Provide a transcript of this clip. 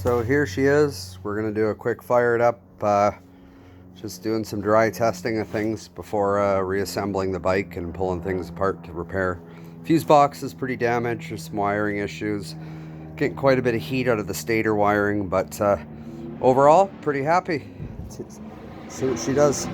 So here she is. We're gonna do a quick fire it up. Just doing some dry testing of things before reassembling the bike and pulling things apart to repair. Fuse box is pretty damaged. There's some wiring issues. Getting quite a bit of heat out of the stator wiring, but overall, pretty happy. Let's see what she does.